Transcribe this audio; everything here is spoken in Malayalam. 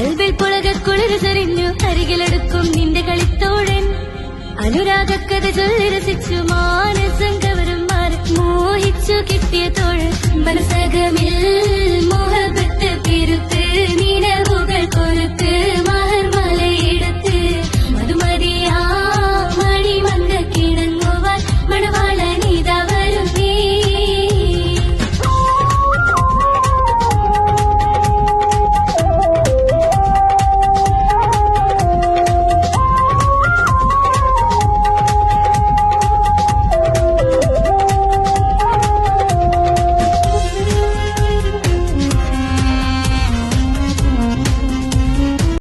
കൽവിൽ പുളകക്കുളിര് ചൊരിഞ്ഞു അരികിലെടുക്കും നിന്റെ കളിത്തോഴൻ അനുരാഗക്കഥ ചൊല്ലി രസിച്ചു മാനസം കവരും മോഹിച്ചു കിട്ടിയ തോഴൻ മനസ്സകമിൽ മോഹബത്ത് പെരുത്ത് നിലവുകൾ കൊരുത്ത്